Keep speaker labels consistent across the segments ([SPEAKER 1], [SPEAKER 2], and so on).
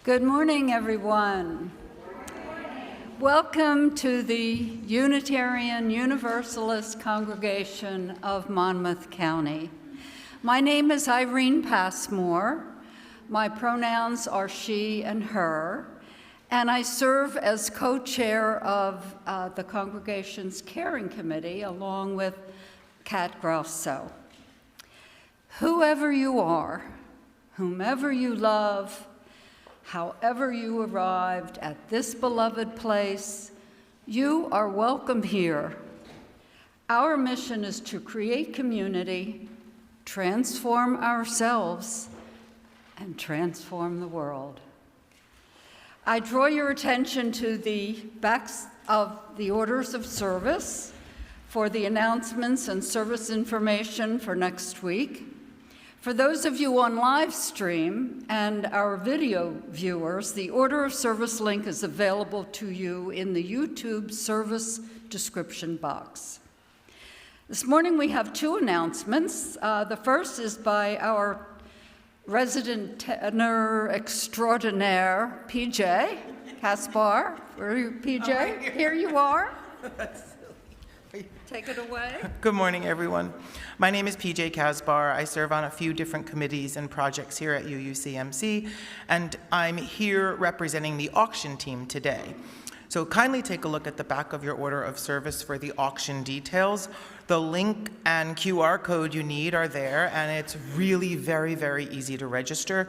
[SPEAKER 1] Good morning, everyone. Welcome to the Unitarian Universalist congregation of Monmouth County. My name is Irene Passmore. My pronouns are she and her, and I serve as co-chair of the congregation's caring committee along with Kat Grosso. Whoever you are, whomever you love, however you arrived at this beloved place, you are welcome here. Our mission is to create community, transform ourselves, and transform the world. I draw your attention to the backs of the orders of service for the announcements and service information for next week. For those of you on live stream and our video viewers, the order of service link is available to you in the YouTube service description box. This morning we have two announcements. The first is by our resident tenor extraordinaire, PJ Kaspar. Where are you, PJ? Oh, here you are. Take it away.
[SPEAKER 2] Good morning, everyone. My name is PJ Kaspar. I serve on a few different committees and projects here at UUCMC, and I'm here representing the auction team today. So kindly take a look at the back of your order of service for the auction details. The link and QR code you need are there, and it's really very, very easy to register.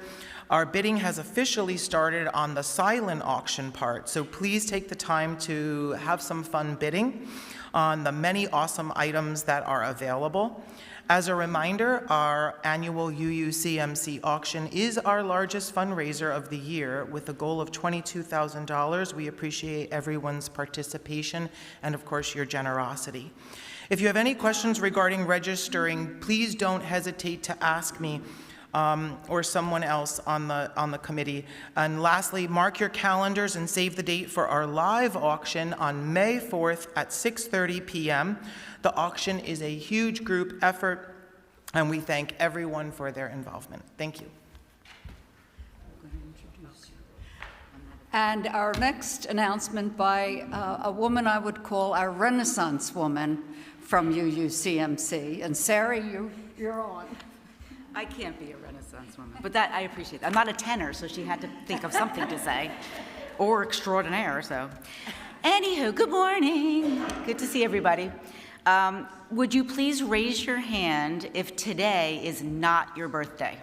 [SPEAKER 2] Our bidding has officially started on the silent auction part, so please take the time to have some fun bidding on the many awesome items that are available. As a reminder, our annual UUCMC auction is our largest fundraiser of the year with a goal of $22,000. We appreciate everyone's participation and, of course, your generosity. If you have any questions regarding registering, please don't hesitate to ask me or someone else on the committee. And lastly, mark your calendars and save the date for our live auction on May 4th at 6:30 p.m. The auction is a huge group effort, and we thank everyone for their involvement. Thank you.
[SPEAKER 1] And our next announcement by a woman I would call our Renaissance woman from UUCMC. And Sarah, you're on.
[SPEAKER 3] I can't be a Renaissance woman, but that I appreciate. I'm not a tenor, so she had to think of something to say, or extraordinaire, so. Anywho, good morning. Good to see everybody. Would you please raise your hand if today is not your birthday?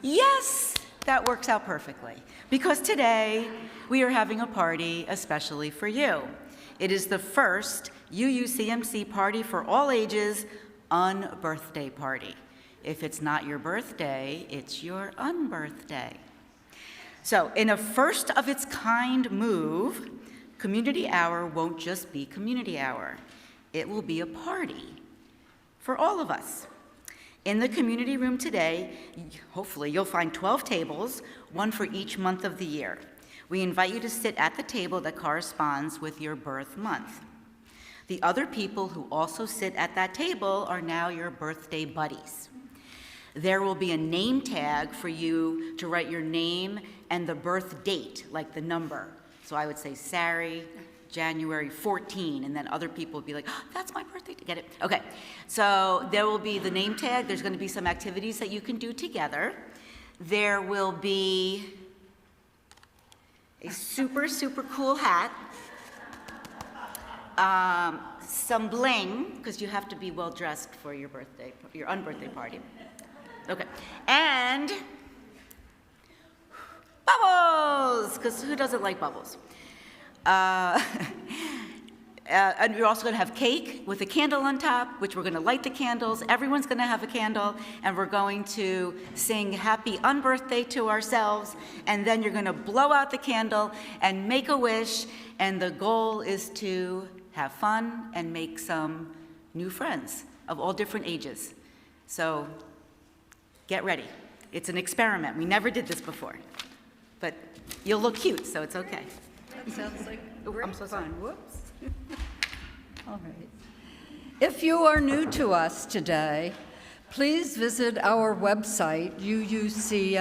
[SPEAKER 3] Yes, that works out perfectly, because today we are having a party especially for you. It is the first UUCMC Party for All Ages unbirthday party. If it's not your birthday, it's your unbirthday. So in a first of its kind move, Community Hour won't just be Community Hour. It will be a party for all of us. In the community room today, hopefully you'll find 12 tables, one for each month of the year. We invite you to sit at the table that corresponds with your birth month. The other people who also sit at that table are now your birthday buddies. There will be a name tag for you to write your name and the birth date, like the number. So I would say Sari, January 14, and then other people would be like, oh, that's my birthday, get it? Okay, so there will be the name tag. There's gonna be some activities that you can do together. There will be a super, super cool hat, some bling, because you have to be well dressed for your birthday, your unbirthday party. Okay, and bubbles, because who doesn't like bubbles? And you're also going to have cake with a candle on top, which we're going to light the candles. Everyone's going to have a candle, and we're going to sing happy unbirthday to ourselves, and then you're going to blow out the candle and make a wish, and the goal is to have fun and make some new friends of all different ages. So get ready. It's an experiment. We never did this before, but you'll look cute, so it's okay.
[SPEAKER 1] That sounds like
[SPEAKER 3] I'm so sorry.
[SPEAKER 1] Whoops. All right. If you are new to us today, Please visit our website, uucmc.org,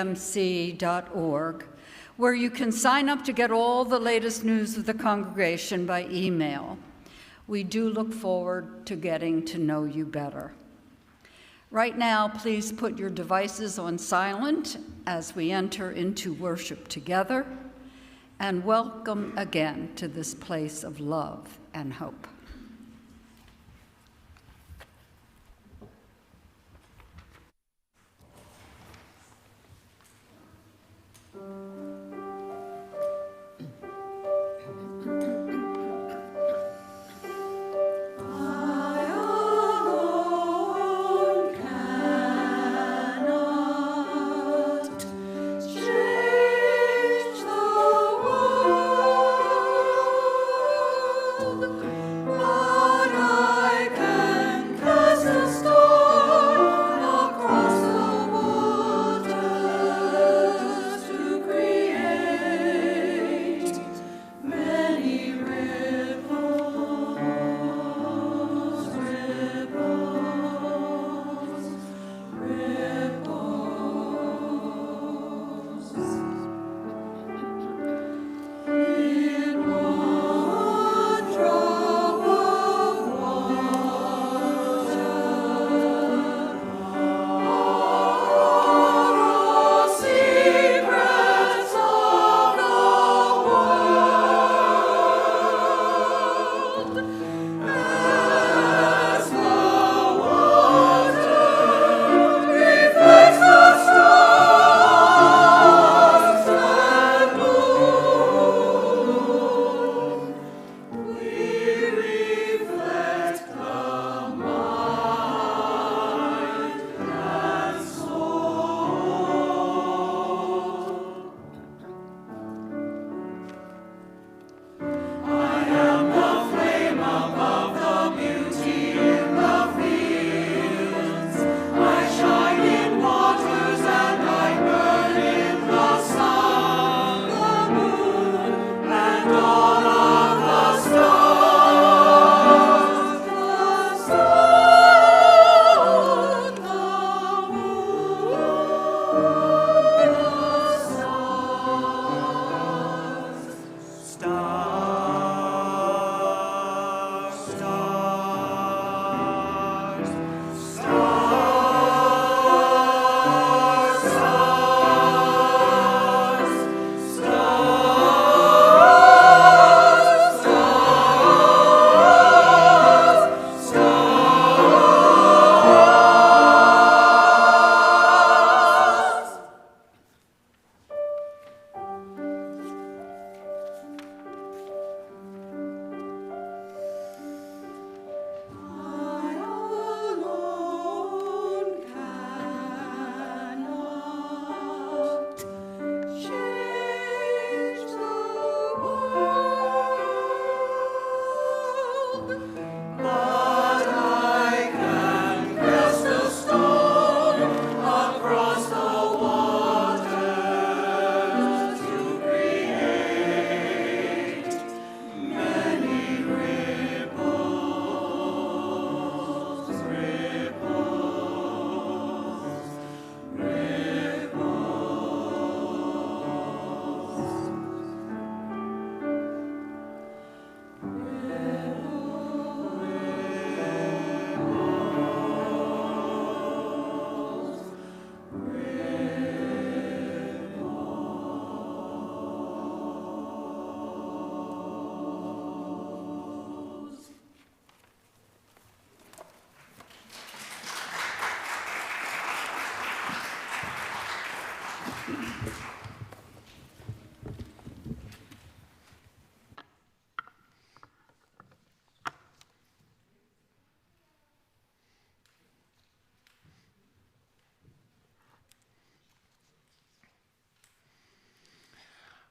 [SPEAKER 1] where you can sign up to get all the latest news of the congregation by email. We do look forward to getting to know you better. Right now, please put your devices on silent as we enter into worship together, and welcome again to this place of love and hope.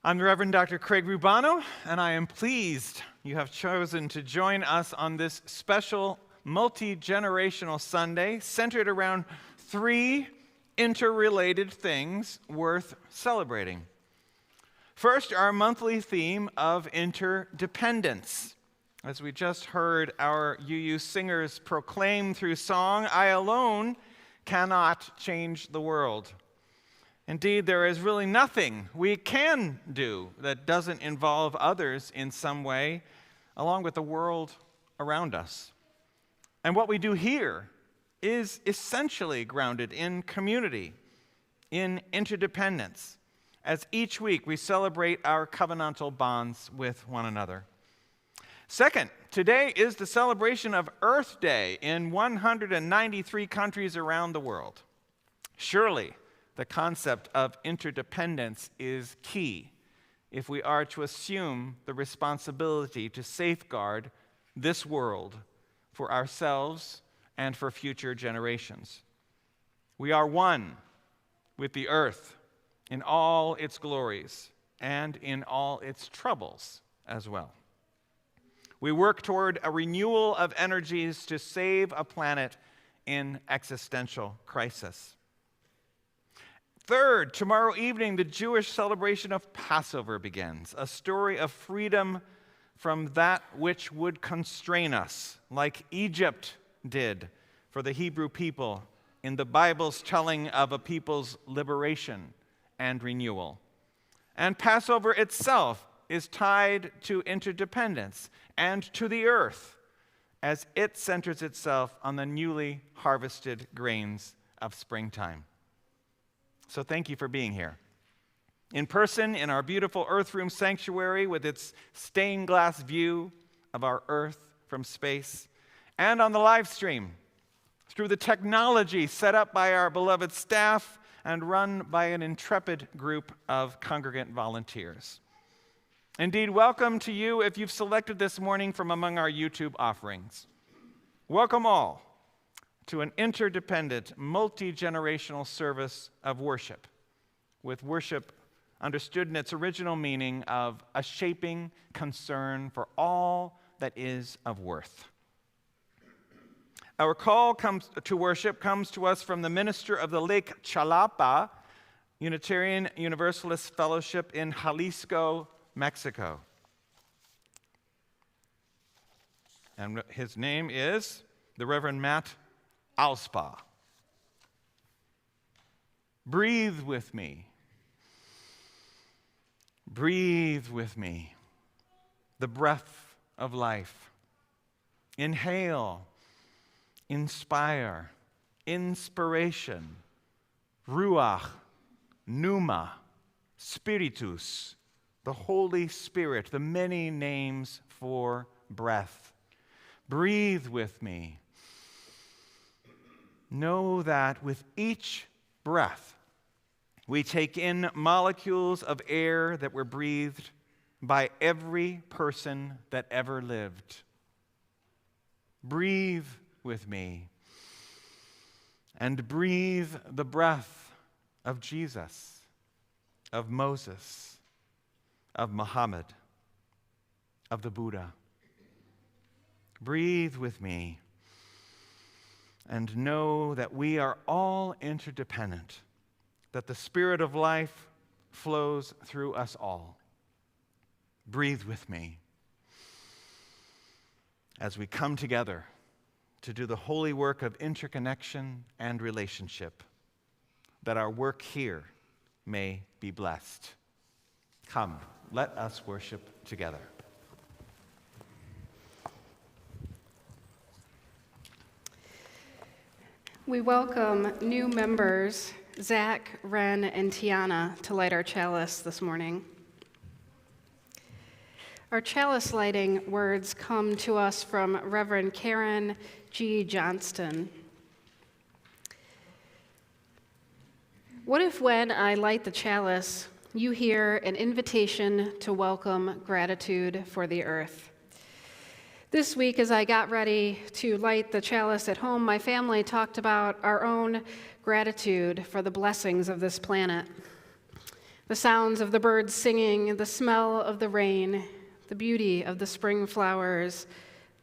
[SPEAKER 4] I'm the Reverend Dr. Craig Rubano, and I am pleased you have chosen to join us on this special multi-generational Sunday centered around three interrelated things worth celebrating. First, our monthly theme of interdependence. As we just heard our UU singers proclaim through song, I alone cannot change the world. Indeed, there is really nothing we can do that doesn't involve others in some way, along with the world around us. And what we do here is essentially grounded in community, in interdependence, as each week we celebrate our covenantal bonds with one another. Second, today is the celebration of Earth Day in 193 countries around the world. Surely, the concept of interdependence is key if we are to assume the responsibility to safeguard this world for ourselves and for future generations. We are one with the earth in all its glories and in all its troubles as well. We work toward a renewal of energies to save a planet in existential crisis. Third, tomorrow evening, the Jewish celebration of Passover begins, a story of freedom from that which would constrain us, like Egypt did for the Hebrew people in the Bible's telling of a people's liberation and renewal. And Passover itself is tied to interdependence and to the earth as it centers itself on the newly harvested grains of springtime. So thank you for being here. In person, in our beautiful Earth Room sanctuary with its stained glass view of our Earth from space, and on the live stream through the technology set up by our beloved staff and run by an intrepid group of congregant volunteers. Indeed, welcome to you if you've selected this morning from among our YouTube offerings. Welcome all to an interdependent, multi-generational service of worship, with worship understood in its original meaning of a shaping concern for all that is of worth. Our call to worship comes to us from the minister of the Lake Chalapa Unitarian Universalist Fellowship in Jalisco, Mexico. And his name is the Reverend Matt Alspa. Breathe with me. Breathe with me the breath of life. Inhale, inspire, inspiration, ruach, pneuma, spiritus, the Holy Spirit, the many names for breath. Breathe with me. Know that with each breath, we take in molecules of air that were breathed by every person that ever lived. Breathe with me, and breathe the breath of Jesus, of Moses, of Muhammad, of the Buddha. Breathe with me, and know that we are all interdependent, that the Spirit of life flows through us all. Breathe with me as we come together to do the holy work of interconnection and relationship, that our work here may be blessed. Come, let us worship together.
[SPEAKER 5] We welcome new members, Zach, Ren, and Tiana, to light our chalice this morning. Our chalice lighting words come to us from Reverend Karen G. Johnston. What if when I light the chalice, you hear an invitation to welcome gratitude for the earth? This week, as I got ready to light the chalice at home, my family talked about our own gratitude for the blessings of this planet. The sounds of the birds singing, the smell of the rain, the beauty of the spring flowers,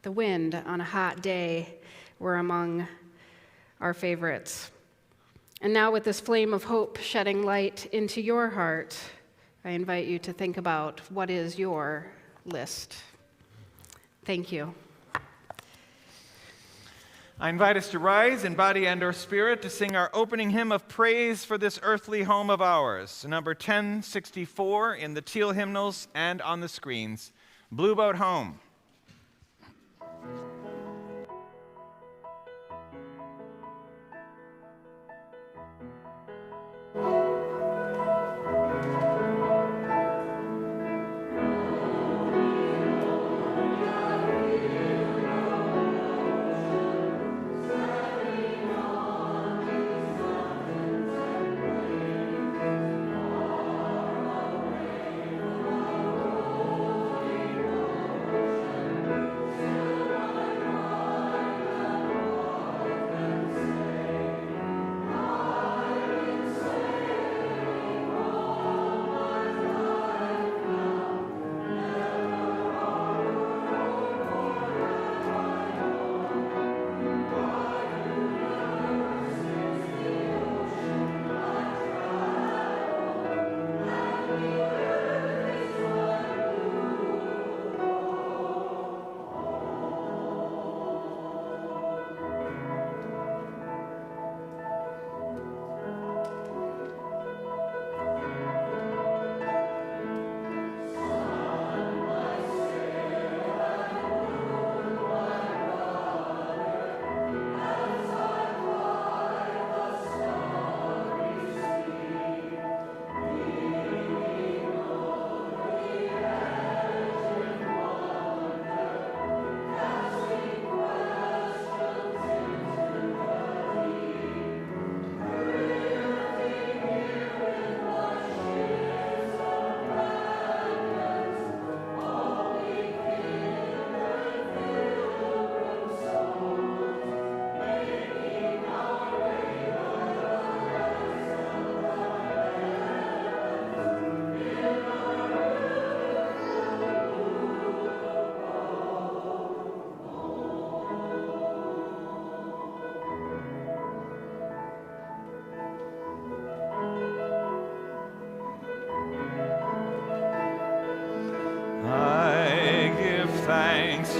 [SPEAKER 5] the wind on a hot day were among our favorites. And now with this flame of hope shedding light into your heart, I invite you to think about what is your list. Thank you.
[SPEAKER 4] I invite us to rise in body and/or spirit to sing our opening hymn of praise for this earthly home of ours, number 1064 in the teal hymnals and on the screens. Blue Boat Home.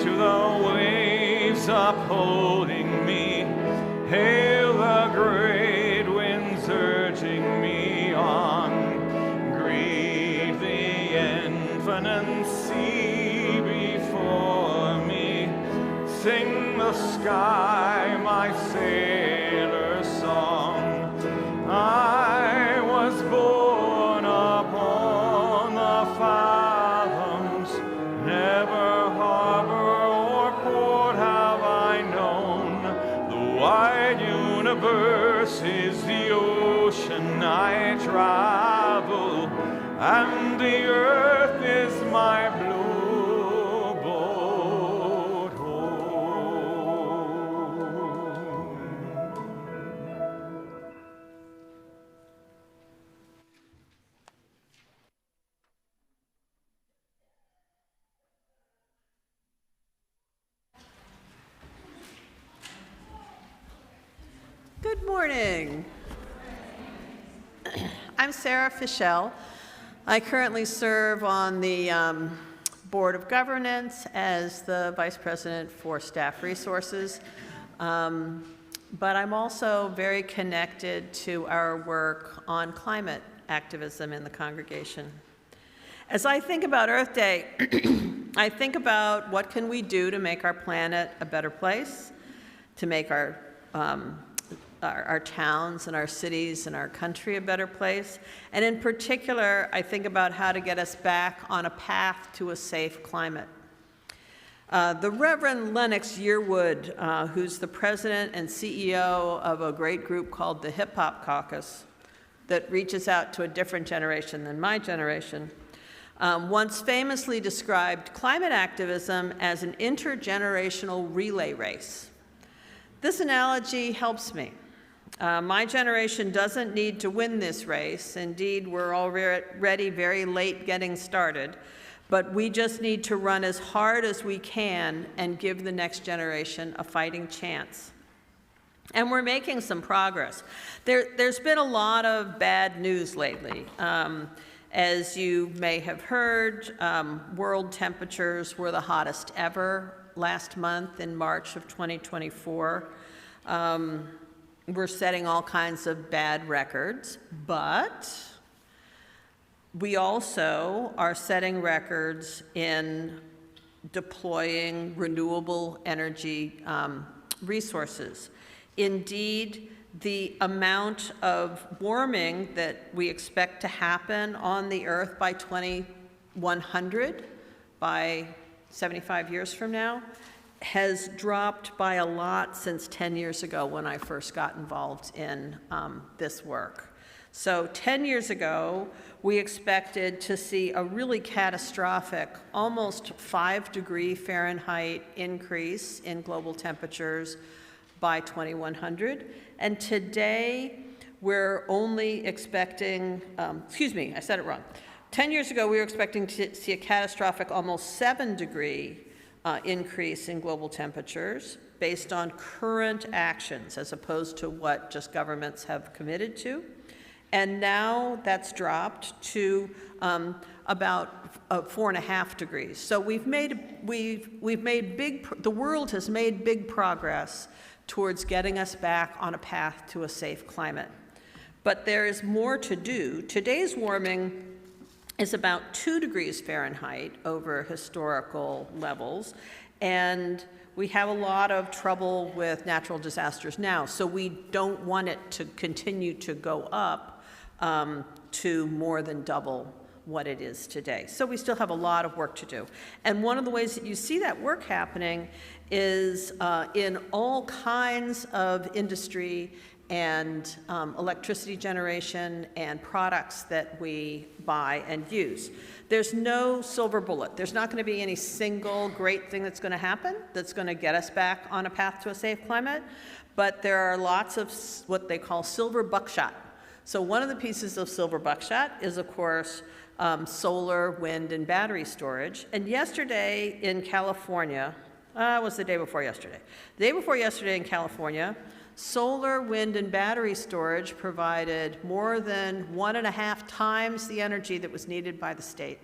[SPEAKER 6] To the waves upholding me, hail the great winds urging me on. Greet the infinite sea before me. Sing the sky my sailor's song. I was born upon the fathoms, never universe is the ocean I travel, and the earth is my blue boat home.
[SPEAKER 7] Good morning. I'm Sarah Fischel. I currently serve on the Board of Governance as the Vice President for Staff Resources, but I'm also very connected to our work on climate activism in the congregation. As I think about Earth Day, I think about what can we do to make our planet a better place, to make our towns and our cities and our country a better place. And in particular, I think about how to get us back on a path to a safe climate. The Reverend Lennox Yearwood, who's the president and CEO of a great group called the Hip Hop Caucus that reaches out to a different generation than my generation, once famously described climate activism as an intergenerational relay race. This analogy helps me. My generation doesn't need to win this race. Indeed, we're already very late getting started, but we just need to run as hard as we can and give the next generation a fighting chance. And we're making some progress. There's been a lot of bad news lately. As you may have heard, world temperatures were the hottest ever last month in March of 2024. We're setting all kinds of bad records, but we also are setting records in deploying renewable energy resources. Indeed, the amount of warming that we expect to happen on the Earth by 2100, by 75 years from now, has dropped by a lot since 10 years ago when I first got involved in this work. So 10 years ago, we expected to see a really catastrophic, almost 5-degree Fahrenheit increase in global temperatures by 2100. And today, we're only expecting, I said it wrong. 10 years ago, we were expecting to see a catastrophic, almost 7-degree increase in global temperatures based on current actions as opposed to what just governments have committed to. And now that's dropped to about 4.5 degrees. So the world has made big progress towards getting us back on a path to a safe climate. But there is more to do. Today's warming is about 2 degrees Fahrenheit over historical levels, and we have a lot of trouble with natural disasters now, so we don't want it to continue to go up to more than double what it is today. So we still have a lot of work to do. And one of the ways that you see that work happening is in all kinds of industry and electricity generation and products that we buy and use. There's no silver bullet. There's not going to be any single great thing that's going to happen that's going to get us back on a path to a safe climate, but there are lots of what they call silver buckshot. So one of the pieces of silver buckshot is, of course, solar, wind, and battery storage. And yesterday in California, was the day before yesterday. The day before yesterday in California, solar, wind, and battery storage provided more than 1.5 times the energy that was needed by the state,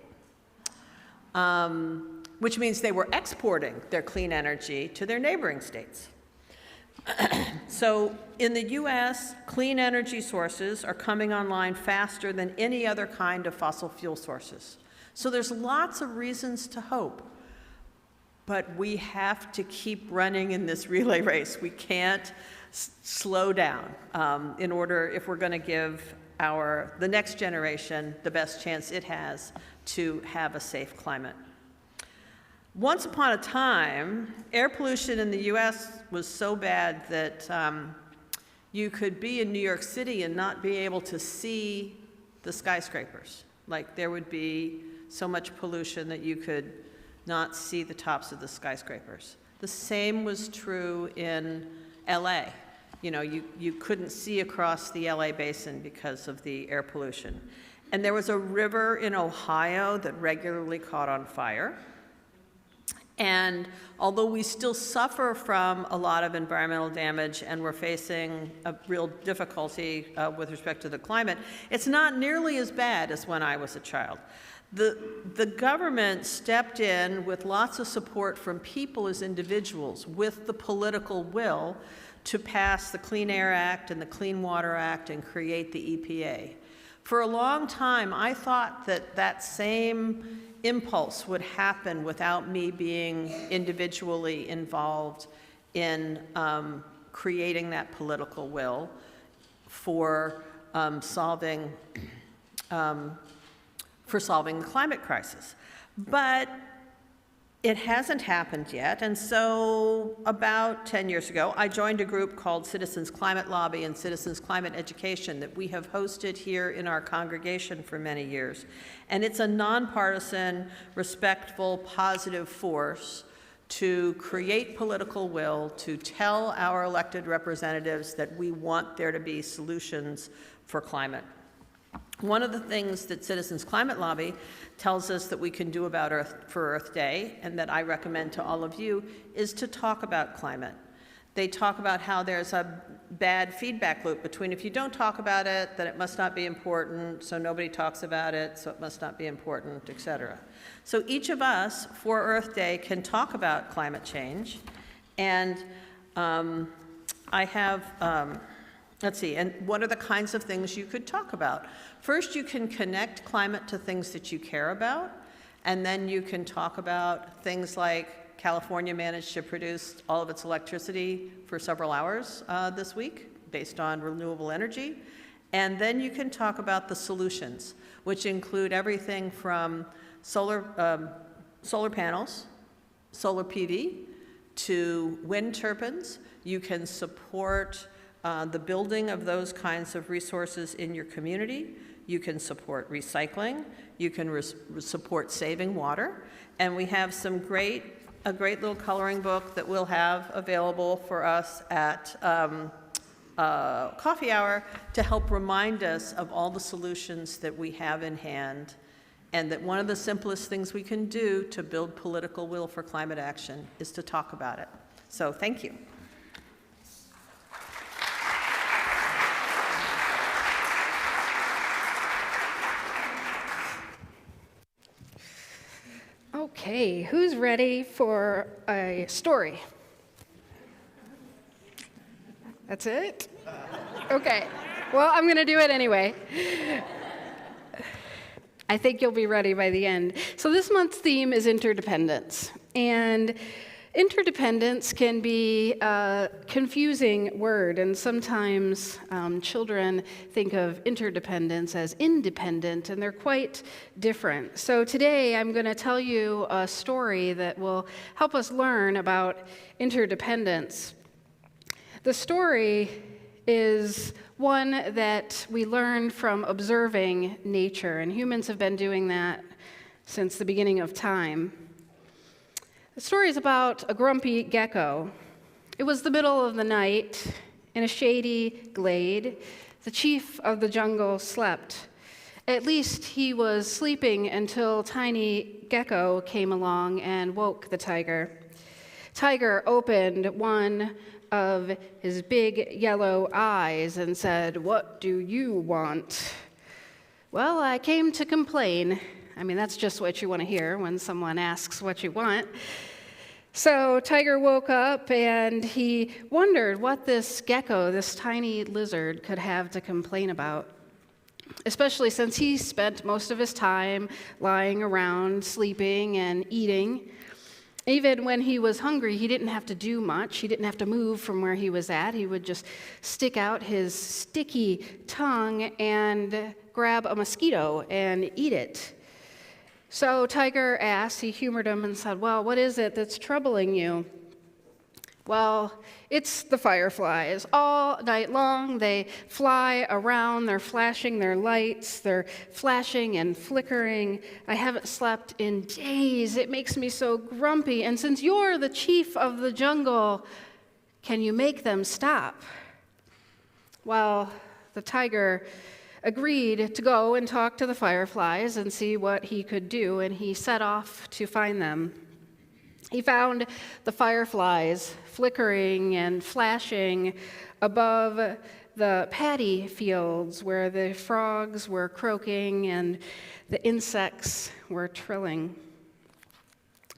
[SPEAKER 7] which means they were exporting their clean energy to their neighboring states. So in the US, clean energy sources are coming online faster than any other kind of fossil fuel sources. So there's lots of reasons to hope. But we have to keep running in this relay race. We can't slow down if we're going to give the next generation the best chance it has to have a safe climate. Once upon a time, air pollution in the US was so bad that you could be in New York City and not be able to see the skyscrapers. Like there would be so much pollution that you could not see the tops of the skyscrapers. The same was true in LA. You know, you couldn't see across the LA basin because of the air pollution. And there was a river in Ohio that regularly caught on fire. And although we still suffer from a lot of environmental damage and we're facing a real difficulty with respect to the climate, it's not nearly as bad as when I was a child. The government stepped in with lots of support from people as individuals with the political will to pass the Clean Air Act and the Clean Water Act and create the EPA. For a long time, I thought that same impulse would happen without me being individually involved in creating that political will for solving the climate crisis. But it hasn't happened yet, and so about 10 years ago, I joined a group called Citizens Climate Lobby and Citizens Climate Education that we have hosted here in our congregation for many years. And it's a nonpartisan, respectful, positive force to create political will, to tell our elected representatives that we want there to be solutions for climate. One of the things that Citizens Climate Lobby tells us that we can do about Earth Day, and that I recommend to all of you, is to talk about climate. They talk about how there's a bad feedback loop between if you don't talk about it, then it must not be important, so nobody talks about it, so it must not be important, etc. So each of us, for Earth Day, can talk about climate change, and I have, let's see, and what are the kinds of things you could talk about? First, you can connect climate to things that you care about, and then you can talk about things like California managed to produce all of its electricity for several hours this week based on renewable energy. And then you can talk about the solutions, which include everything from solar panels, solar PV, to wind turbines. You can support the building of those kinds of resources in your community. You can support recycling. You can support saving water. And we have a great little coloring book that we'll have available for us at coffee hour to help remind us of all the solutions that we have in hand, and that one of the simplest things we can do to build political will for climate action is to talk about it. So thank you.
[SPEAKER 5] Okay, who's ready for a story? That's it? Okay, well, I'm going to do it anyway. I think you'll be ready by the end. So this month's theme is interdependence. And interdependence can be a confusing word, and sometimes children think of interdependence as independent, and they're quite different. So today I'm going to tell you a story that will help us learn about interdependence. The story is one that we learn from observing nature, and humans have been doing that since the beginning of time. The story is about a grumpy gecko. It was the middle of the night. In a shady glade, the chief of the jungle slept. At least he was sleeping until tiny Gecko came along and woke the tiger. Tiger opened one of his big yellow eyes and said, "What do you want?" "Well, I came to complain." I mean, that's just what you want to hear when someone asks what you want. So Tiger woke up and he wondered what this gecko, this tiny lizard, could have to complain about, especially since he spent most of his time lying around, sleeping and eating. Even when he was hungry, he didn't have to do much. He didn't have to move from where he was at. He would just stick out his sticky tongue and grab a mosquito and eat it. So Tiger asked, he humored him and said, "Well, what is it that's troubling you?" "Well, it's the fireflies. All night long, they fly around, they're flashing their lights, they're flashing and flickering. I haven't slept in days. It makes me so grumpy. And since you're the chief of the jungle, can you make them stop?" Well, the tiger agreed to go and talk to the fireflies and see what he could do, and he set off to find them. He found the fireflies flickering and flashing above the paddy fields where the frogs were croaking and the insects were trilling.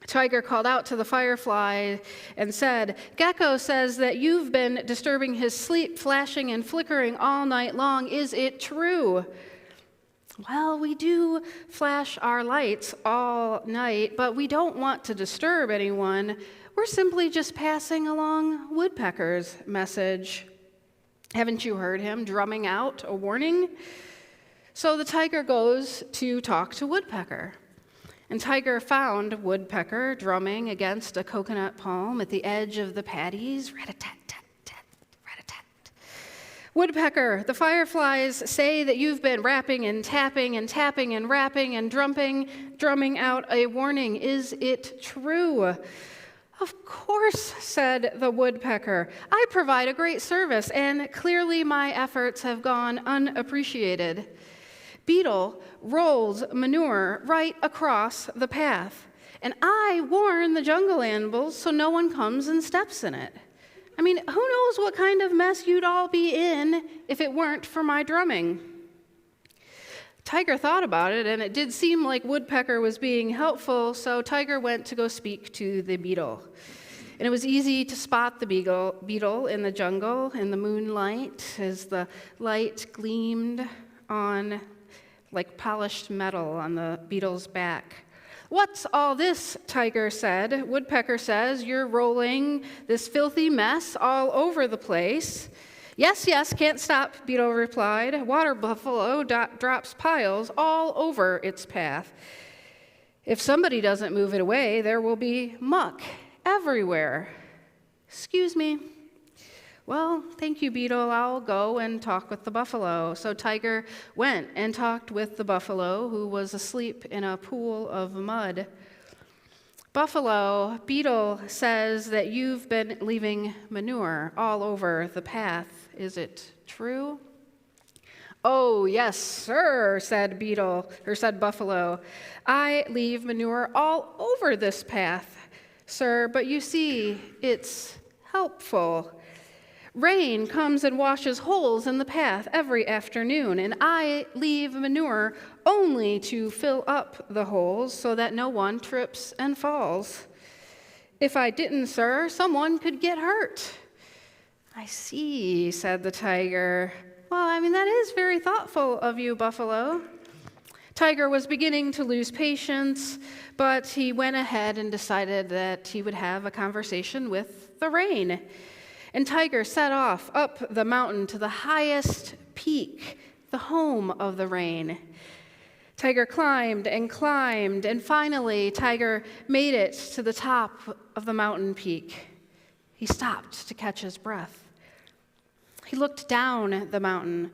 [SPEAKER 5] Tiger called out to the firefly and said, "Gecko says that you've been disturbing his sleep, flashing and flickering all night long. Is it true?" "Well, we do flash our lights all night, but we don't want to disturb anyone. We're simply just passing along Woodpecker's message." Haven't you heard him drumming out a warning? So the tiger goes to talk to Woodpecker. And Tiger found Woodpecker drumming against a coconut palm at the edge of the paddies. Rat-a-tat-tat-tat, rat-a-tat. "Woodpecker, the fireflies say that you've been rapping and tapping and tapping and rapping and drumming out a warning. Is it true?" "Of course," said the woodpecker. "I provide a great service, and clearly my efforts have gone unappreciated. Beetle rolls manure right across the path, and I warn the jungle animals so no one comes and steps in it. I mean, who knows what kind of mess you'd all be in if it weren't for my drumming." Tiger thought about it, and it did seem like Woodpecker was being helpful, so Tiger went to go speak to the beetle. And it was easy to spot the beetle in the jungle in the moonlight as the light gleamed on like polished metal on the beetle's back. "What's all this?" Tiger said. "Woodpecker says you're rolling this filthy mess all over the place." "Yes, yes, can't stop," Beetle replied. "Water buffalo drops piles all over its path. If somebody doesn't move it away, there will be muck everywhere." "Excuse me." "Well, thank you, Beetle. I'll go and talk with the buffalo." So Tiger went and talked with the buffalo, who was asleep in a pool of mud. "Buffalo, Beetle says that you've been leaving manure all over the path. Is it true?" "Oh, yes, sir," said Buffalo. "I leave manure all over this path, sir, but you see, it's helpful. Rain comes and washes holes in the path every afternoon, and I leave manure only to fill up the holes so that no one trips and falls. If I didn't, sir, someone could get hurt." "I see," said the Tiger. "Well, that is very thoughtful of you, Buffalo." Tiger was beginning to lose patience, but he went ahead and decided that he would have a conversation with the rain. And Tiger set off up the mountain to the highest peak, the home of the rain. Tiger climbed, and finally Tiger made it to the top of the mountain peak. He stopped to catch his breath. He looked down the mountain.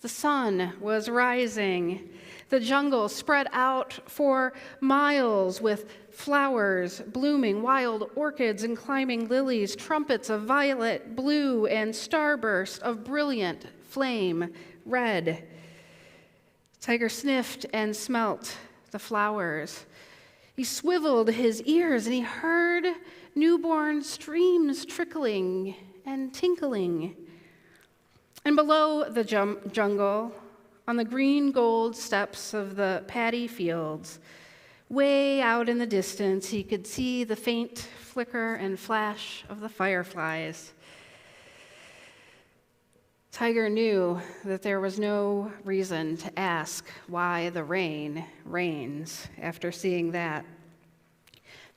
[SPEAKER 5] The sun was rising. The jungle spread out for miles with flowers blooming, wild orchids and climbing lilies, trumpets of violet, blue, and starburst of brilliant flame red. Tiger sniffed and smelt the flowers. He swiveled his ears and he heard newborn streams trickling and tinkling. And below the jungle, on the green gold steppes of the paddy fields, way out in the distance, he could see the faint flicker and flash of the fireflies. Tiger knew that there was no reason to ask why the rain rains after seeing that.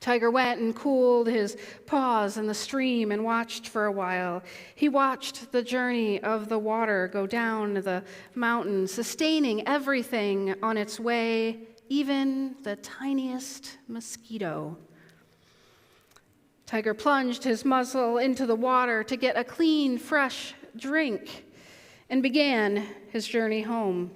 [SPEAKER 5] Tiger went and cooled his paws in the stream and watched for a while. He watched the journey of the water go down the mountain, sustaining everything on its way, even the tiniest mosquito. Tiger plunged his muzzle into the water to get a clean, fresh drink and began his journey home.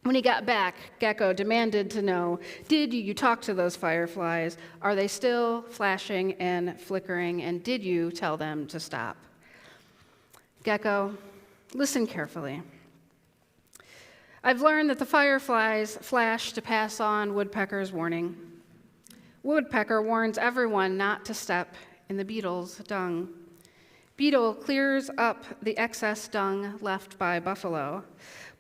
[SPEAKER 5] When he got back, Gecko demanded to know, "Did you talk to those fireflies? Are they still flashing and flickering? And did you tell them to stop?" "Gecko, listen carefully. I've learned that the fireflies flash to pass on Woodpecker's warning. Woodpecker warns everyone not to step in the beetle's dung. Beetle clears up the excess dung left by Buffalo.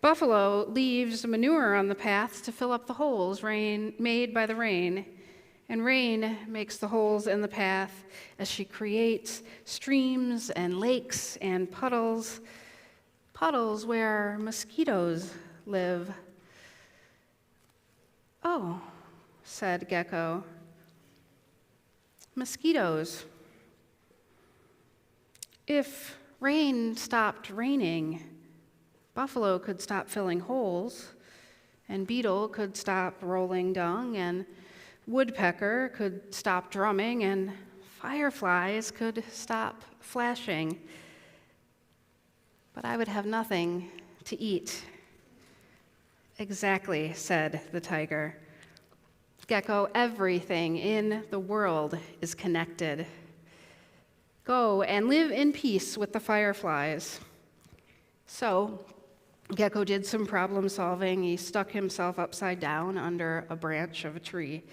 [SPEAKER 5] Buffalo leaves manure on the path to fill up the holes made by the rain, and rain makes the holes in the path as she creates streams and lakes and puddles where mosquitoes live." "Oh," said Gecko. "Mosquitoes. If rain stopped raining, Buffalo could stop filling holes, and Beetle could stop rolling dung, and Woodpecker could stop drumming, and fireflies could stop flashing. But I would have nothing to eat." "Exactly," said the Tiger. "Gecko, everything in the world is connected. Go and live in peace with the fireflies." So Gecko did some problem solving. He stuck himself upside down under a branch of a tree,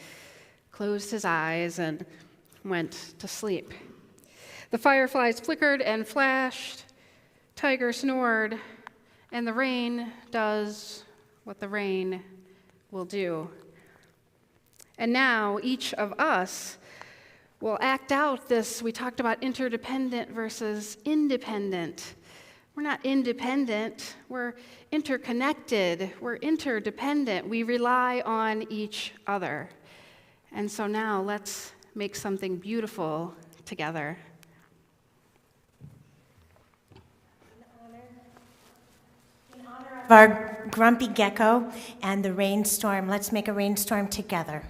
[SPEAKER 5] closed his eyes, and went to sleep. The fireflies flickered and flashed. Tiger snored, and the rain does what the rain will do. And now each of us We'll act out this, we talked about interdependent versus independent. We're not independent, we're interconnected, we're interdependent. We rely on each other. And so now let's make something beautiful together.
[SPEAKER 8] In honor of our grumpy gecko and the rainstorm, let's make a rainstorm together.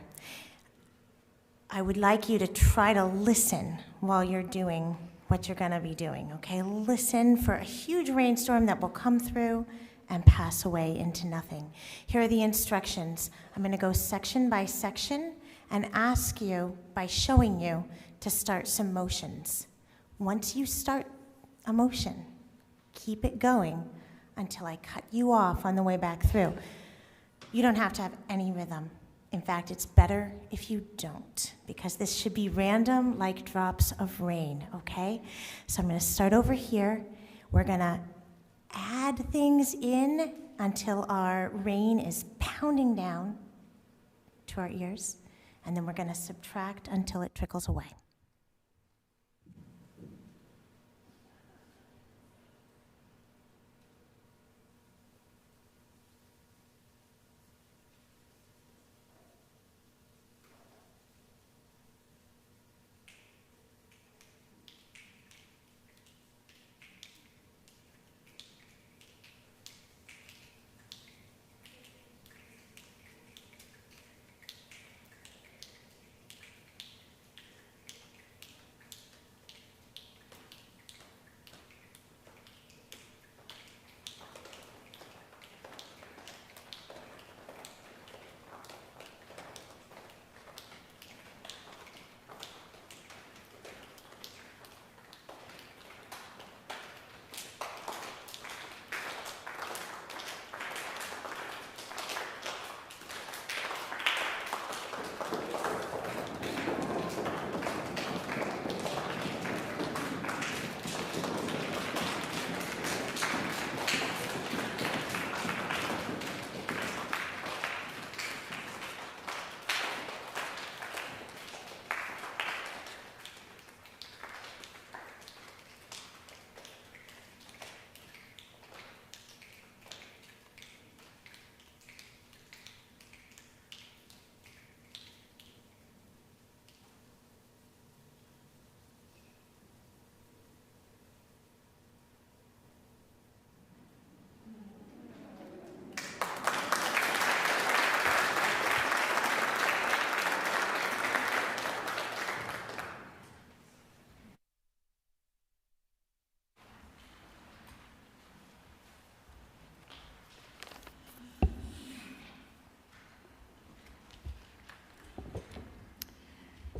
[SPEAKER 8] I would like you to try to listen while you're doing what you're going to be doing, okay? Listen for a huge rainstorm that will come through and pass away into nothing. Here are the instructions. I'm going to go section by section and ask you, by showing you, to start some motions. Once you start a motion, keep it going until I cut you off on the way back through. You don't have to have any rhythm. In fact, it's better if you don't, because this should be random like drops of rain, okay? So I'm going to start over here. We're going to add things in until our rain is pounding down to our ears, and then we're going to subtract until it trickles away.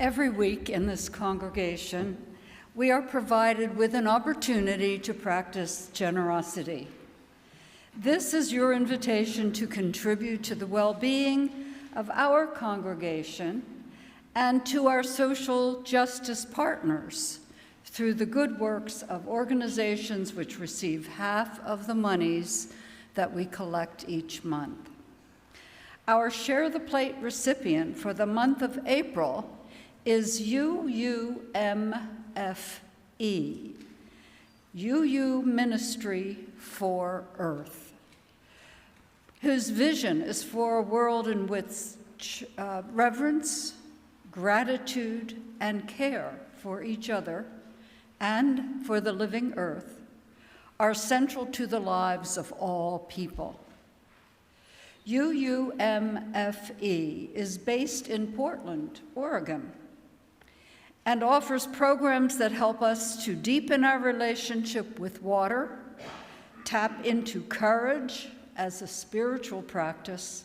[SPEAKER 1] Every week in this congregation, we are provided with an opportunity to practice generosity. This is your invitation to contribute to the well-being of our congregation and to our social justice partners through the good works of organizations which receive half of the monies that we collect each month. Our Share the Plate recipient for the month of April is UUMFE, UU Ministry for Earth, whose vision is for a world in which reverence, gratitude, and care for each other and for the living earth are central to the lives of all people. UUMFE is based in Portland, Oregon, and offers programs that help us to deepen our relationship with water, tap into courage as a spiritual practice,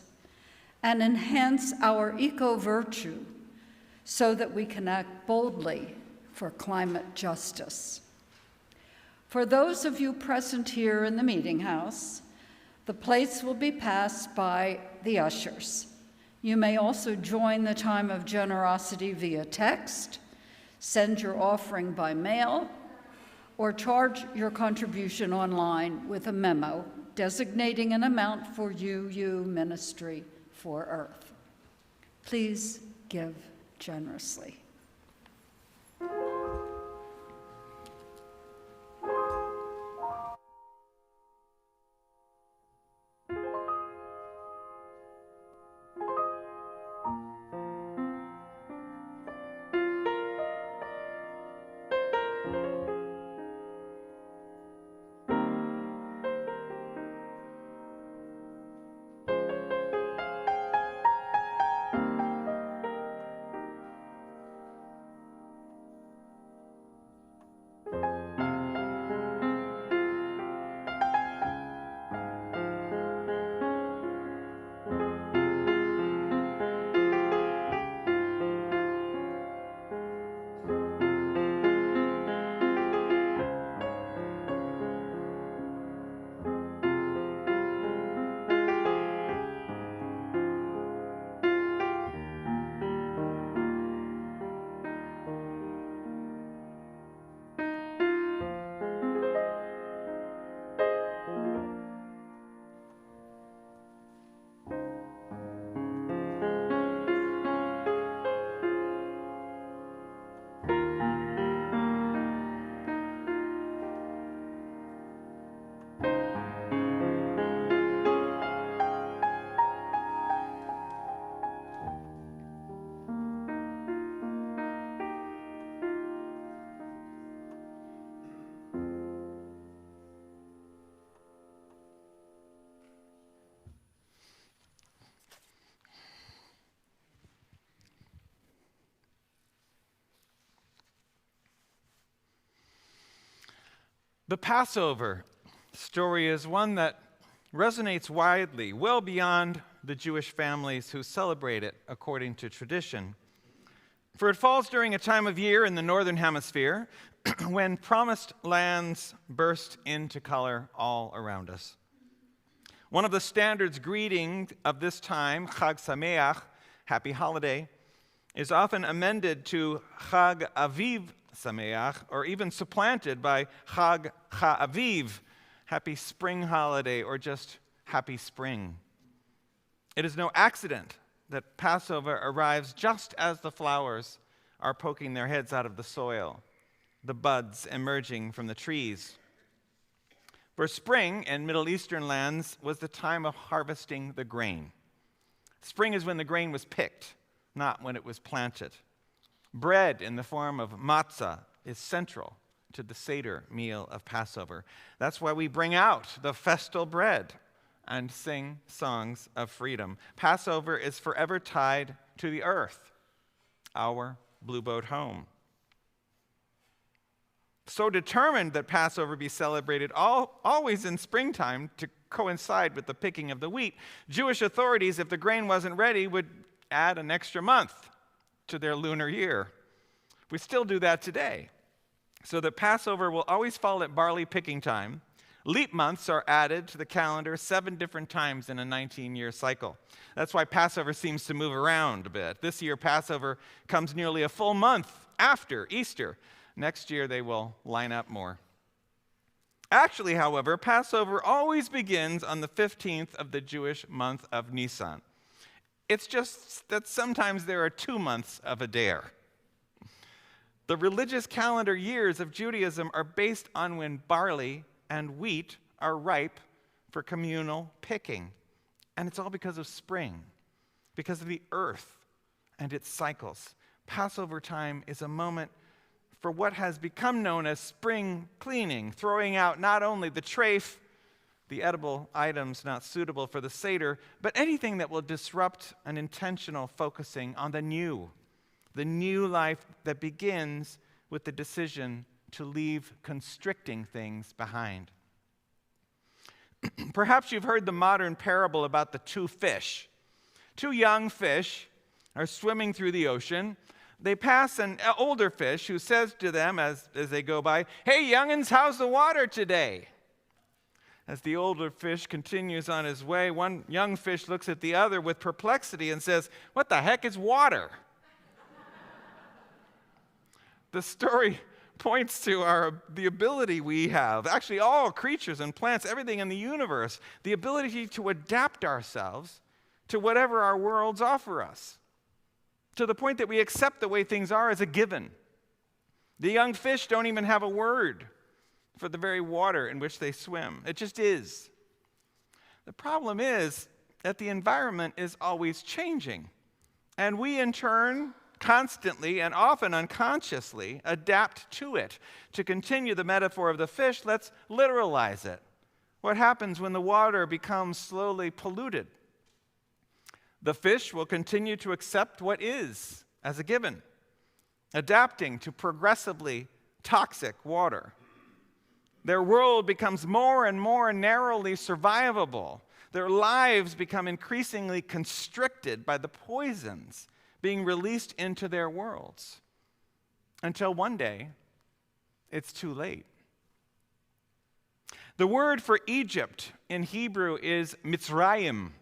[SPEAKER 1] and enhance our eco-virtue so that we can act boldly for climate justice. For those of you present here in the meeting house, the plates will be passed by the ushers. You may also join the time of generosity via text, send your offering by mail, or charge your contribution online with a memo designating an amount for UU Ministry for Earth. Please give generously.
[SPEAKER 4] The Passover story is one that resonates widely, well beyond the Jewish families who celebrate it according to tradition. For it falls during a time of year in the Northern Hemisphere when promised lands burst into color all around us. One of the standards greeting of this time, Chag Sameach, happy holiday, is often amended to Chag Aviv Sameach, or even supplanted by Chag Ha'aviv, happy spring holiday, or just happy spring. It is no accident that Passover arrives just as the flowers are poking their heads out of the soil, the buds emerging from the trees. For spring in Middle Eastern lands was the time of harvesting the grain. Spring is when the grain was picked, not when it was planted. Bread in the form of matzah is central to the Seder meal of Passover. That's why we bring out the festal bread and sing songs of freedom. Passover is forever tied to the earth, our blue boat home. So determined that Passover be celebrated always in springtime to coincide with the picking of the wheat, Jewish authorities, if the grain wasn't ready, would add an extra month to their lunar year. We still do that today. So that Passover will always fall at barley picking time. Leap months are added to the calendar 7 different times in a 19-year cycle. That's why Passover seems to move around a bit. This year, Passover comes nearly a full month after Easter. Next year, they will line up more. Actually, however, Passover always begins on the 15th of the Jewish month of Nisan. It's just that sometimes there are 2 months of Adar. The religious calendar years of Judaism are based on when barley and wheat are ripe for communal picking. And it's all because of spring, because of the earth and its cycles. Passover time is a moment for what has become known as spring cleaning, throwing out not only the treif, the edible items not suitable for the Seder, but anything that will disrupt an intentional focusing on the new life that begins with the decision to leave constricting things behind. Perhaps you've heard the modern parable about the 2 fish. 2 young fish are swimming through the ocean. They pass an older fish who says to them as they go by, "Hey, young'uns, how's the water today?" As the older fish continues on his way, one young fish looks at the other with perplexity and says, "What the heck is water?" The story points to the ability we have, actually all creatures and plants, everything in the universe, the ability to adapt ourselves to whatever our worlds offer us, to the point that we accept the way things are as a given. The young fish don't even have a word for the very water in which they swim. It just is. The problem is that the environment is always changing, and we in turn constantly and often unconsciously adapt to it. To continue the metaphor of the fish, let's literalize it. What happens when the water becomes slowly polluted? The fish will continue to accept what is as a given, adapting to progressively toxic water. Their world becomes more and more narrowly survivable. Their lives become increasingly constricted by the poisons being released into their worlds, until one day, it's too late. The word for Egypt in Hebrew is Mitzrayim,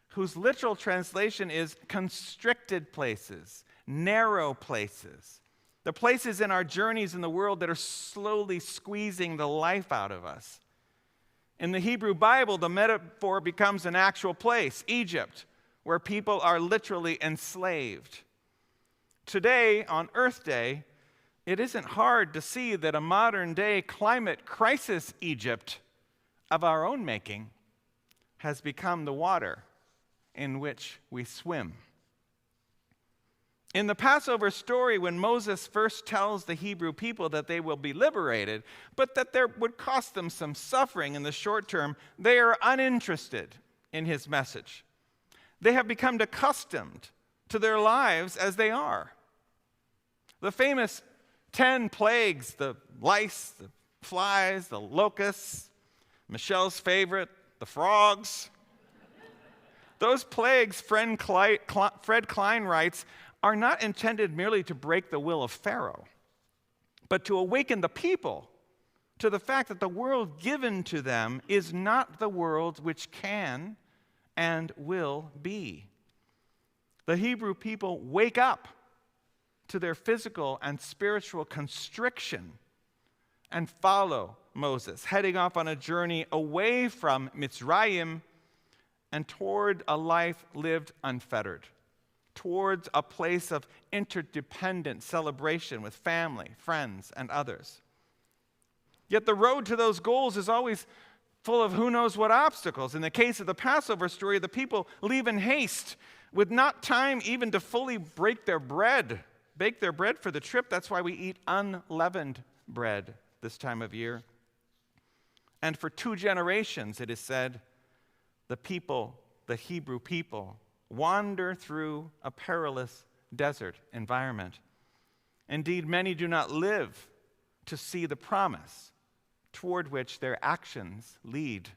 [SPEAKER 4] whose literal translation is constricted places, narrow places, the places in our journeys in the world that are slowly squeezing the life out of us. In the Hebrew Bible, the metaphor becomes an actual place, Egypt, where people are literally enslaved. Today, on Earth Day, it isn't hard to see that a modern-day climate crisis Egypt of our own making has become the water in which we swim. In the Passover story, when Moses first tells the Hebrew people that they will be liberated, but that there would cost them some suffering in the short term, they are uninterested in his message. They have become accustomed to their lives as they are. The famous 10 plagues, the lice, the flies, the locusts, Michelle's favorite, the frogs. Those plagues, Fred Klein writes, are not intended merely to break the will of Pharaoh, but to awaken the people to the fact that the world given to them is not the world which can and will be. The Hebrew people wake up to their physical and spiritual constriction and follow Moses, heading off on a journey away from Mitzrayim and toward a life lived unfettered, towards a place of interdependent celebration with family, friends, and others. Yet the road to those goals is always full of who knows what obstacles. In the case of the Passover story, the people leave in haste with not time even to fully bake their bread for the trip. That's why we eat unleavened bread this time of year. And for 2 generations, it is said, the people, the Hebrew people, wander through a perilous desert environment. Indeed, many do not live to see the promise toward which their actions lead.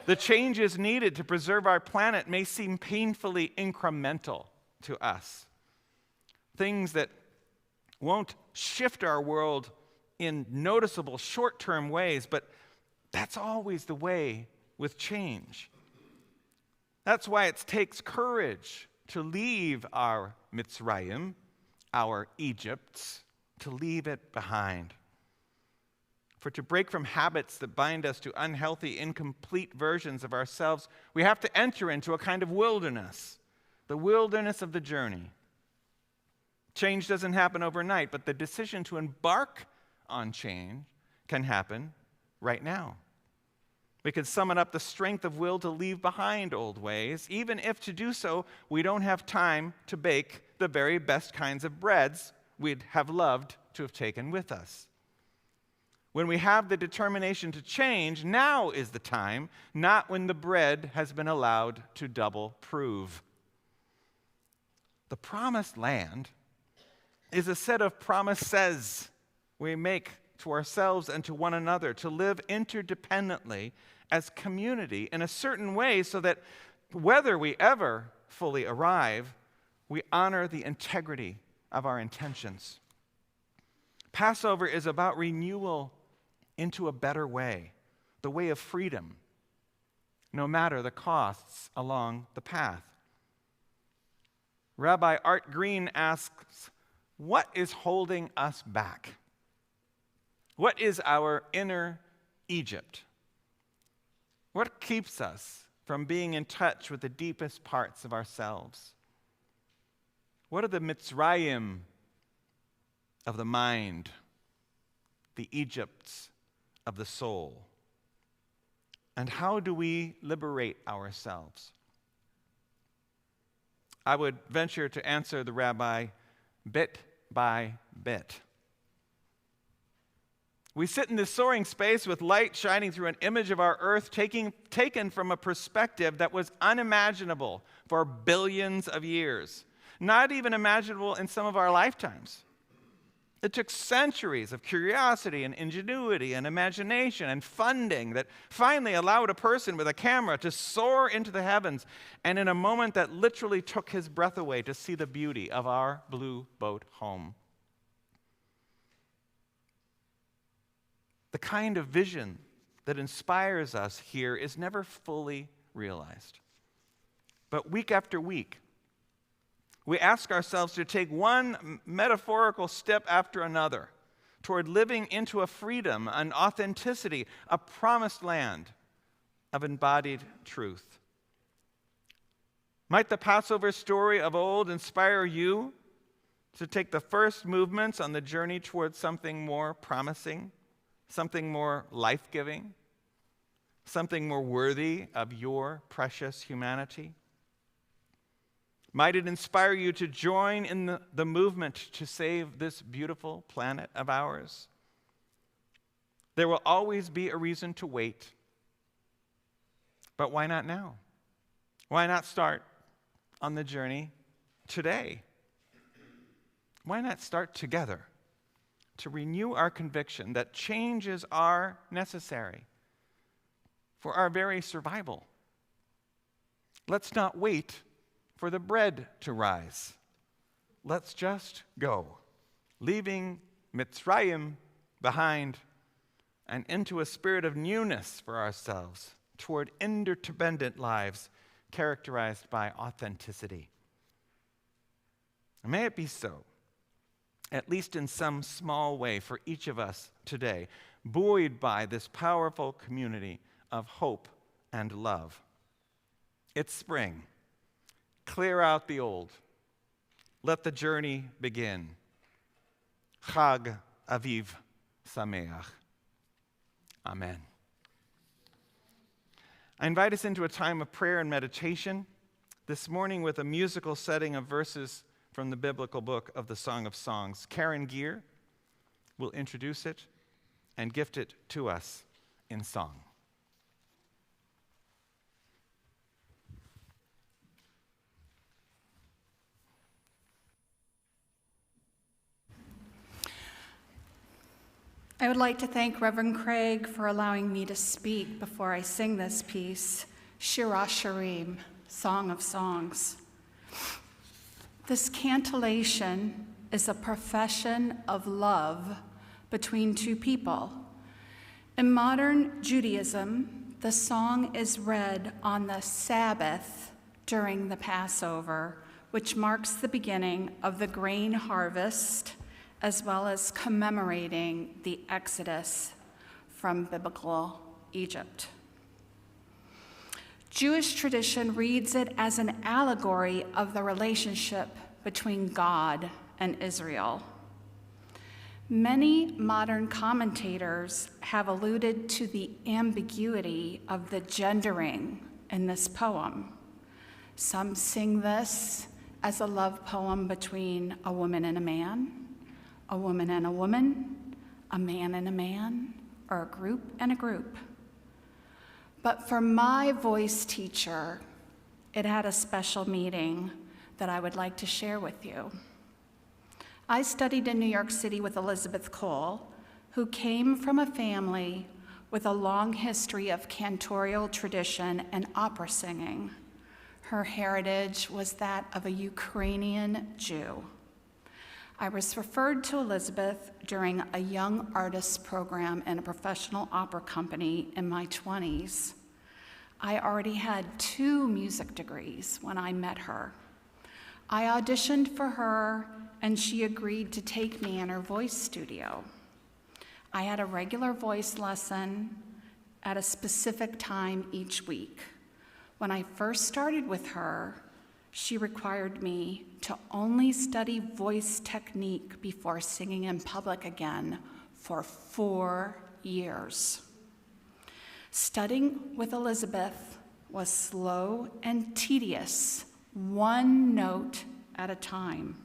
[SPEAKER 4] The changes needed to preserve our planet may seem painfully incremental to us. Things that won't shift our world in noticeable short-term ways, but that's always the way with change. That's why it takes courage to leave our Mitzrayim, our Egypts, to leave it behind. For to break from habits that bind us to unhealthy, incomplete versions of ourselves, we have to enter into a kind of wilderness, the wilderness of the journey. Change doesn't happen overnight, but the decision to embark on change can happen right now. We could summon up the strength of will to leave behind old ways, even if to do so we don't have time to bake the very best kinds of breads we'd have loved to have taken with us. When we have the determination to change, now is the time, not when the bread has been allowed to double prove. The promised land is a set of promises we make to ourselves and to one another to live interdependently as community in a certain way so that whether we ever fully arrive, we honor the integrity of our intentions. Passover is about renewal into a better way, the way of freedom, no matter the costs along the path. Rabbi Art Green asks, what is holding us back? What is our inner Egypt? What keeps us from being in touch with the deepest parts of ourselves? What are the Mitzrayim of the mind, the Egypts of the soul? And how do we liberate ourselves? I would venture to answer the rabbi bit by bit. We sit in this soaring space with light shining through an image of our earth taken from a perspective that was unimaginable for billions of years, not even imaginable in some of our lifetimes. It took centuries of curiosity and ingenuity and imagination and funding that finally allowed a person with a camera to soar into the heavens, and in a moment that literally took his breath away, to see the beauty of our blue boat home. The kind of vision that inspires us here is never fully realized. But week after week, we ask ourselves to take one metaphorical step after another toward living into a freedom, an authenticity, a promised land of embodied truth. Might the Passover story of old inspire you to take the first movements on the journey towards something more promising, something more life-giving, something more worthy of your precious humanity? Might it inspire you to join in the movement to save this beautiful planet of ours? There will always be a reason to wait. But why not now? Why not start on the journey today? Why not start together to renew our conviction that changes are necessary for our very survival. Let's not wait for the bread to rise. Let's just go, leaving Mitzrayim behind and into a spirit of newness for ourselves toward interdependent lives characterized by authenticity. And may it be so, at least in some small way for each of us today, buoyed by this powerful community of hope and love. It's spring. Clear out the old. Let the journey begin. Chag Aviv Sameach. Amen. I invite us into a time of prayer and meditation this morning with a musical setting of verses from the biblical book of the Song of Songs. Karen Gear will introduce it and gift it to us in song.
[SPEAKER 9] I would like to thank Reverend Craig for allowing me to speak before I sing this piece, Shirah Shirim, Song of Songs. This cantillation is a profession of love between two people. In modern Judaism, the song is read on the Sabbath during the Passover, which marks the beginning of the grain harvest, as well as commemorating the Exodus from biblical Egypt. Jewish tradition reads it as an allegory of the relationship between God and Israel. Many modern commentators have alluded to the ambiguity of the gendering in this poem. Some sing this as a love poem between a woman and a man, a woman and a woman, a man and a man, or a group and a group. But for my voice teacher, it had a special meaning that I would like to share with you. I studied in New York City with Elizabeth Cole, who came from a family with a long history of cantorial tradition and opera singing. Her heritage was that of a Ukrainian Jew. I was referred to Elizabeth during a young artists program in a professional opera company in my 20s. I already had 2 music degrees when I met her. I auditioned for her, and she agreed to take me in her voice studio. I had a regular voice lesson at a specific time each week. When I first started with her, she required me to only study voice technique before singing in public again for 4 years. Studying with Elizabeth was slow and tedious, one note at a time.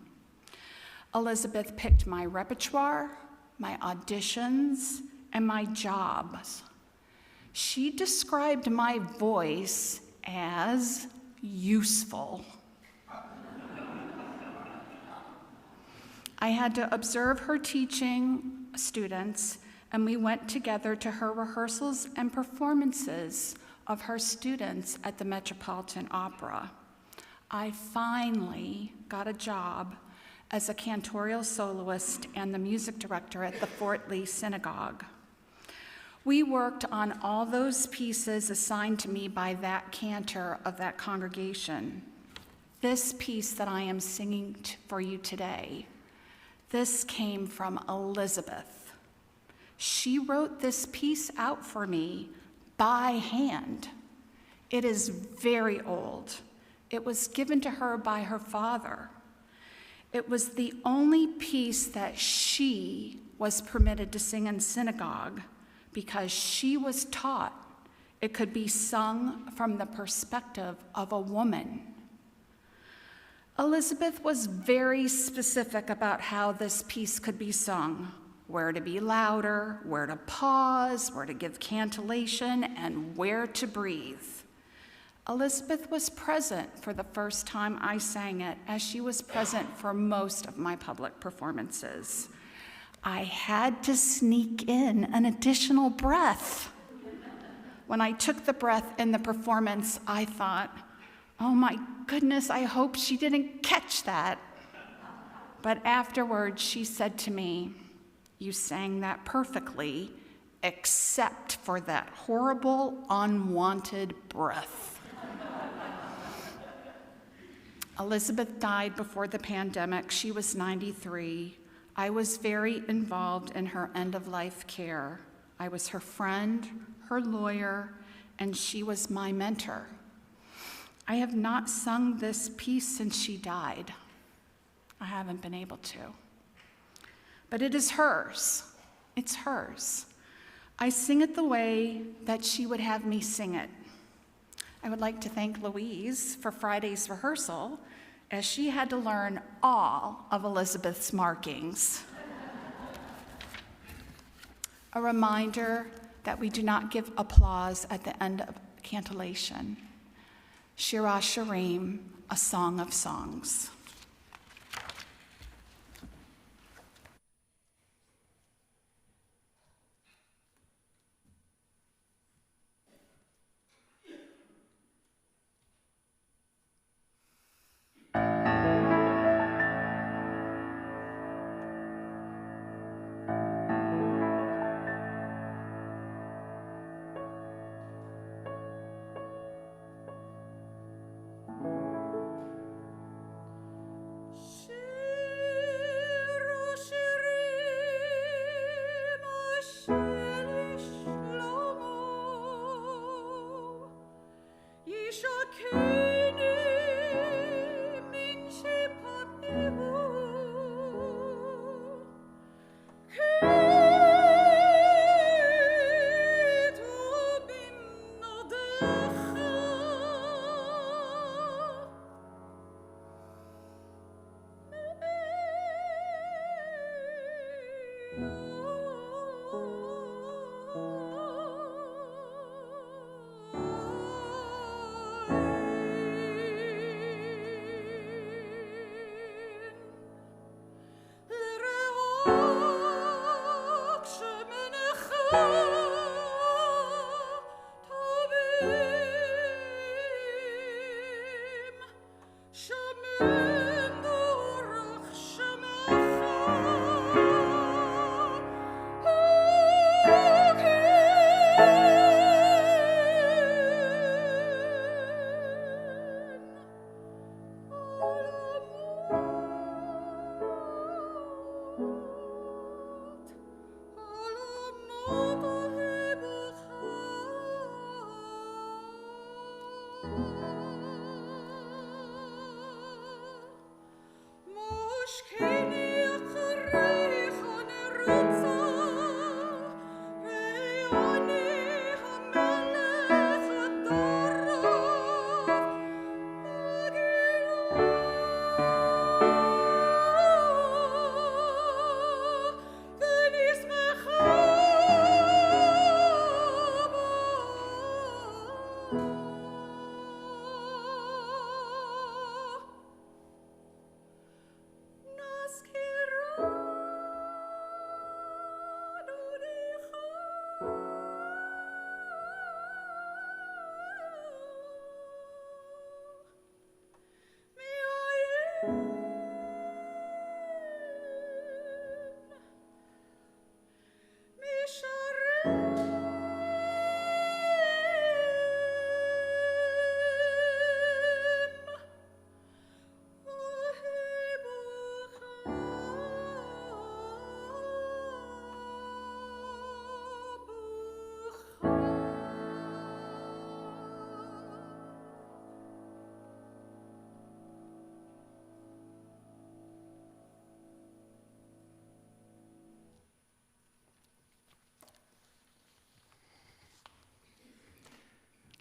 [SPEAKER 9] Elizabeth picked my repertoire, my auditions, and my jobs. She described my voice as useful. I had to observe her teaching students, and we went together to her rehearsals and performances of her students at the Metropolitan Opera. I finally got a job as a cantorial soloist and the music director at the Fort Lee Synagogue. We worked on all those pieces assigned to me by that cantor of that congregation. This piece that I am singing for you today, this came from Elizabeth. She wrote this piece out for me by hand. It is very old. It was given to her by her father. It was the only piece that she was permitted to sing in synagogue because she was taught it could be sung from the perspective of a woman. Elizabeth was very specific about how this piece could be sung, where to be louder, where to pause, where to give cantillation, and where to breathe. Elizabeth was present for the first time I sang it, as she was present for most of my public performances. I had to sneak in an additional breath. When I took the breath in the performance, I thought, oh my goodness, I hope she didn't catch that. But afterwards, she said to me, you sang that perfectly, except for that horrible, unwanted breath. Elizabeth died before the pandemic. She was 93. I was very involved in her end-of-life care. I was her friend, her lawyer, and she was my mentor. I have not sung this piece since she died. I haven't been able to. But it is hers. It's hers. I sing it the way that she would have me sing it. I would like to thank Louise for Friday's rehearsal, as she had to learn all of Elizabeth's markings. A reminder that we do not give applause at the end of cantillation. Shirah Shirim, a song of songs.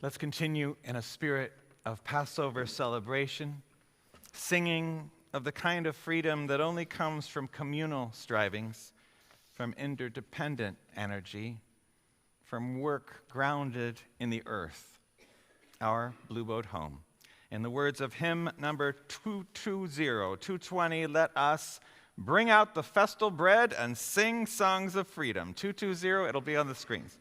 [SPEAKER 4] Let's continue in a spirit of Passover celebration, singing of the kind of freedom that only comes from communal strivings, from interdependent energy, from work grounded in the earth, our Blue Boat home. In the words of hymn number 220, let us Bring out the festal bread and sing songs of freedom. 220, it'll be on the screens.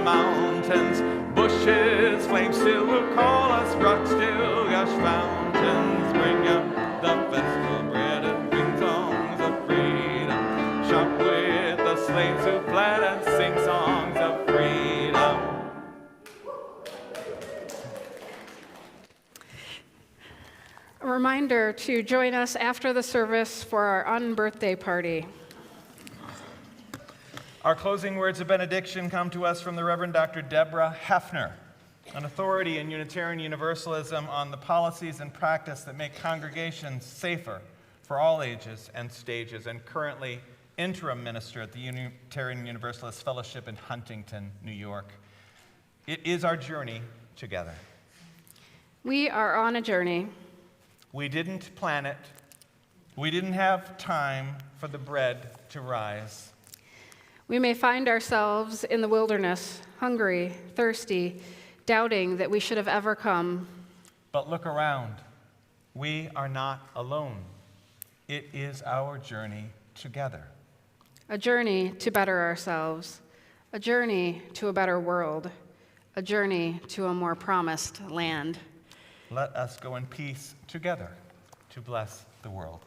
[SPEAKER 4] Mountains, bushes, flames still will call us, rocks still gush fountains. Bring out the festal bread and bring songs of freedom. Shop with the slaves who fled and sing songs of freedom.
[SPEAKER 5] A reminder to join us after the service for our unbirthday party.
[SPEAKER 4] Our closing words of benediction come to us from the Reverend Dr. Deborah Hefner, an authority in Unitarian Universalism on the policies and practice that make congregations safer for all ages and stages, and currently interim minister at the Unitarian Universalist Fellowship in Huntington, New York. It is our journey together.
[SPEAKER 5] We are on a journey.
[SPEAKER 4] We didn't plan it. We didn't have time for the bread to rise.
[SPEAKER 5] We may find ourselves in the wilderness, hungry, thirsty, doubting that we should have ever come.
[SPEAKER 4] But look around. We are not alone. It is our journey together.
[SPEAKER 5] A journey to better ourselves, a journey to a better world, a journey to a more promised land.
[SPEAKER 4] Let us go in peace together to bless the world.